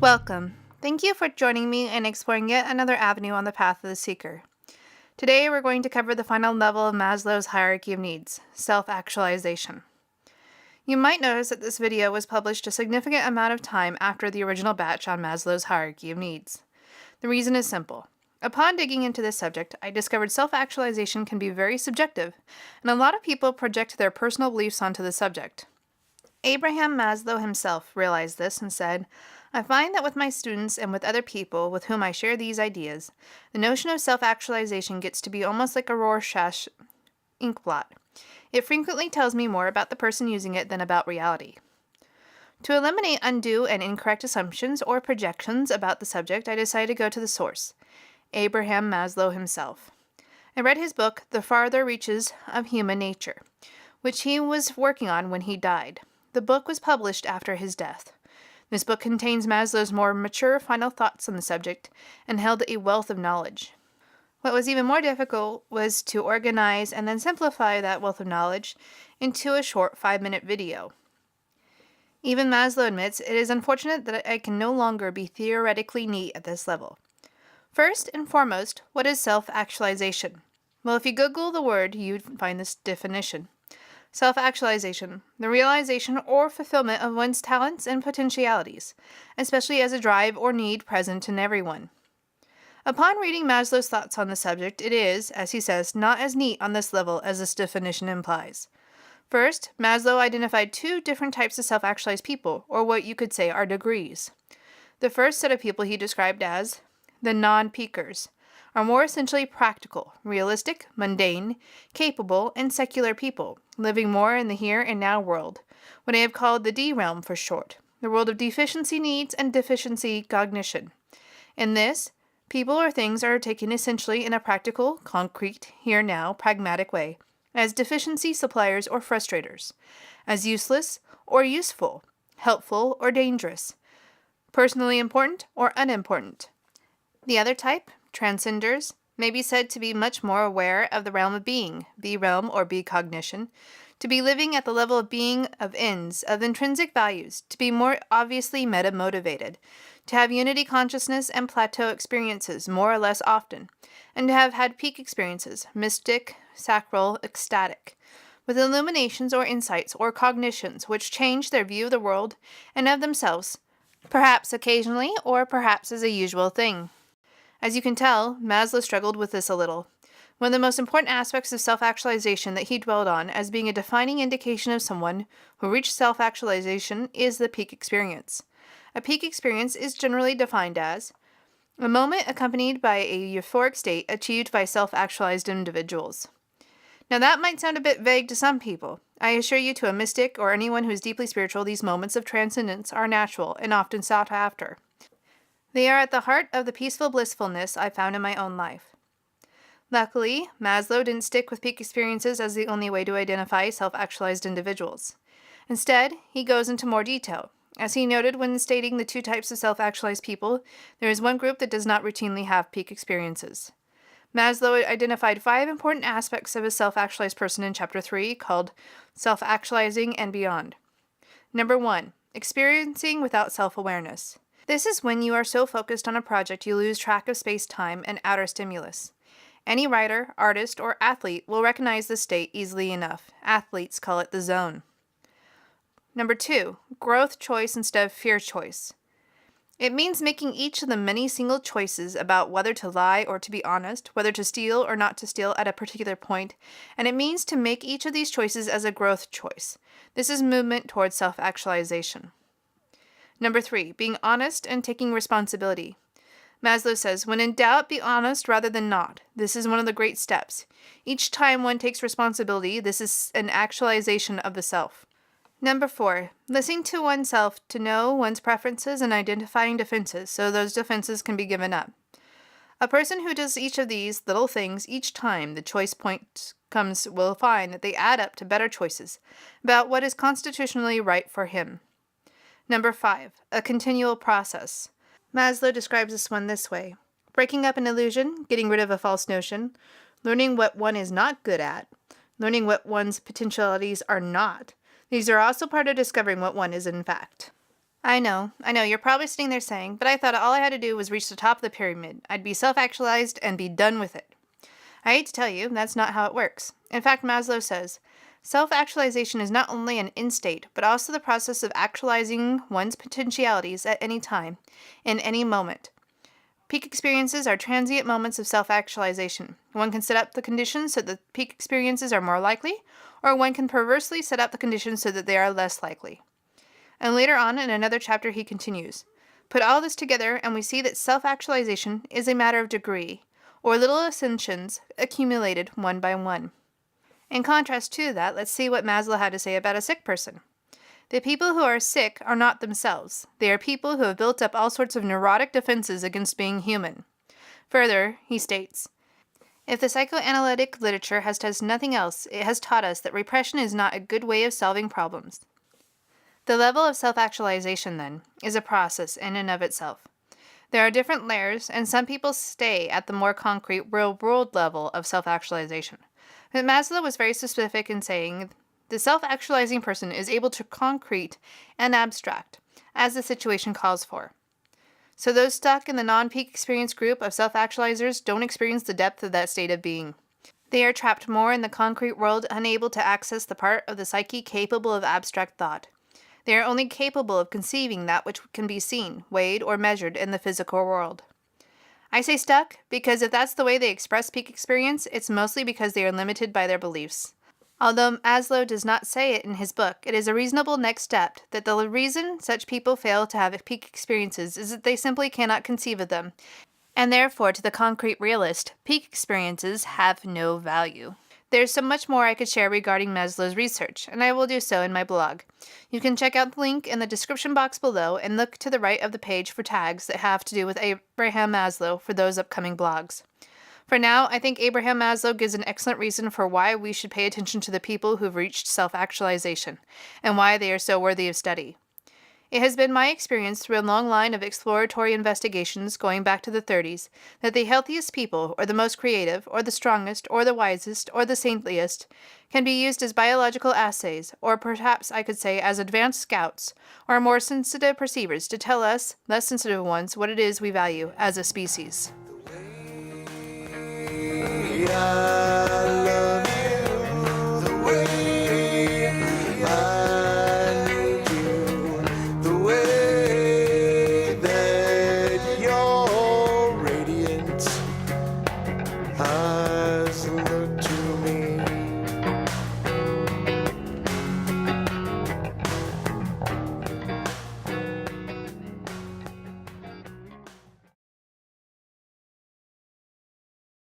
Welcome. Thank you for joining me in exploring yet another avenue on the path of the seeker. Today we're going to cover the final level of Maslow's hierarchy of needs, self-actualization. You might notice that this video was published a significant amount of time after the original batch on Maslow's hierarchy of needs. The reason is simple. Upon digging into this subject, I discovered self-actualization can be very subjective, and a lot of people project their personal beliefs onto the subject. Abraham Maslow himself realized this and said, "I find that with my students and with other people with whom I share these ideas, the notion of self-actualization gets to be almost like a Rorschach inkblot. It frequently tells me more about the person using it than about reality." To eliminate undue and incorrect assumptions or projections about the subject, I decided to go to the source, Abraham Maslow himself. I read his book, The Farther Reaches of Human Nature, which he was working on when he died. The book was published after his death. This book contains Maslow's more mature final thoughts on the subject and held a wealth of knowledge. What was even more difficult was to organize and then simplify that wealth of knowledge into a short 5-minute video. Even Maslow admits it is unfortunate that I can no longer be theoretically neat at this level. First and foremost, what is self-actualization? Well, if you Google the word, you'd find this definition. Self-actualization, the realization or fulfillment of one's talents and potentialities, especially as a drive or need present in everyone. Upon reading Maslow's thoughts on the subject, it is, as he says, not as neat on this level as this definition implies. First, Maslow identified 2 different types of self-actualized people, or what you could say are degrees. The first set of people he described as the non-peakers, are more essentially practical, realistic, mundane, capable, and secular people, living more in the here and now world, what I have called the D realm for short, the world of deficiency needs and deficiency cognition. In this, people or things are taken essentially in a practical, concrete, here-now, pragmatic way, as deficiency suppliers or frustrators, as useless or useful, helpful or dangerous, personally important or unimportant. The other type, transcenders, may be said to be much more aware of the realm of being, B realm or B cognition, to be living at the level of being, of ends, of intrinsic values, to be more obviously meta-motivated, to have unity consciousness and plateau experiences more or less often, and to have had peak experiences, mystic, sacral, ecstatic, with illuminations or insights or cognitions which change their view of the world and of themselves, perhaps occasionally or perhaps as a usual thing. As you can tell, Maslow struggled with this a little. One of the most important aspects of self-actualization that he dwelled on as being a defining indication of someone who reached self-actualization is the peak experience. A peak experience is generally defined as a moment accompanied by a euphoric state achieved by self-actualized individuals. Now that might sound a bit vague to some people. I assure you, to a mystic or anyone who is deeply spiritual, these moments of transcendence are natural and often sought after. They are at the heart of the peaceful blissfulness I found in my own life. Luckily, Maslow didn't stick with peak experiences as the only way to identify self-actualized individuals. Instead, he goes into more detail. As he noted when stating the 2 types of self-actualized people, there is one group that does not routinely have peak experiences. Maslow identified 5 important aspects of a self-actualized person in Chapter 3 called Self-Actualizing and Beyond. Number 1. Experiencing without self-awareness. This is when you are so focused on a project you lose track of space-time and outer stimulus. Any writer, artist, or athlete will recognize this state easily enough. Athletes call it the zone. Number 2, growth choice instead of fear choice. It means making each of the many single choices about whether to lie or to be honest, whether to steal or not to steal at a particular point, and it means to make each of these choices as a growth choice. This is movement towards self-actualization. Number 3, being honest and taking responsibility. Maslow says, when in doubt, be honest rather than not. This is one of the great steps. Each time one takes responsibility, this is an actualization of the self. Number 4, listening to oneself to know one's preferences and identifying defenses so those defenses can be given up. A person who does each of these little things each time the choice point comes will find that they add up to better choices about what is constitutionally right for him. Number 5, a continual process. Maslow describes this one this way: breaking up an illusion, getting rid of a false notion, learning what one is not good at, learning what one's potentialities are not. These are also part of discovering what one is in fact. I know, you're probably sitting there saying, but I thought all I had to do was reach the top of the pyramid. I'd be self-actualized and be done with it. I hate to tell you, that's not how it works. In fact, Maslow says, self-actualization is not only an in-state, but also the process of actualizing one's potentialities at any time, in any moment. Peak experiences are transient moments of self-actualization. One can set up the conditions so that peak experiences are more likely, or one can perversely set up the conditions so that they are less likely. And later on in another chapter he continues, put all this together and we see that self-actualization is a matter of degree, or little ascensions accumulated one by one. In contrast to that, let's see what Maslow had to say about a sick person. The people who are sick are not themselves. They are people who have built up all sorts of neurotic defenses against being human. Further, he states, if the psychoanalytic literature has taught us nothing else, it has taught us that repression is not a good way of solving problems. The level of self-actualization, then, is a process in and of itself. There are different layers, and some people stay at the more concrete real-world level of self-actualization. But Maslow was very specific in saying the self-actualizing person is able to concrete and abstract, as the situation calls for. So those stuck in the non-peak experience group of self-actualizers don't experience the depth of that state of being. They are trapped more in the concrete world, unable to access the part of the psyche capable of abstract thought. They are only capable of conceiving that which can be seen, weighed, or measured in the physical world. I say stuck because if that's the way they express peak experience, it's mostly because they are limited by their beliefs. Although Maslow does not say it in his book, it is a reasonable next step that the reason such people fail to have peak experiences is that they simply cannot conceive of them, and therefore to the concrete realist, peak experiences have no value. There's so much more I could share regarding Maslow's research, and I will do so in my blog. You can check out the link in the description box below and look to the right of the page for tags that have to do with Abraham Maslow for those upcoming blogs. For now, I think Abraham Maslow gives an excellent reason for why we should pay attention to the people who've reached self-actualization, and why they are so worthy of study. It has been my experience through a long line of exploratory investigations going back to the 30s that the healthiest people, or the most creative, or the strongest, or the wisest, or the saintliest, can be used as biological assays, or perhaps I could say as advanced scouts, or more sensitive perceivers to tell us, less sensitive ones, what it is we value as a species. Radiant.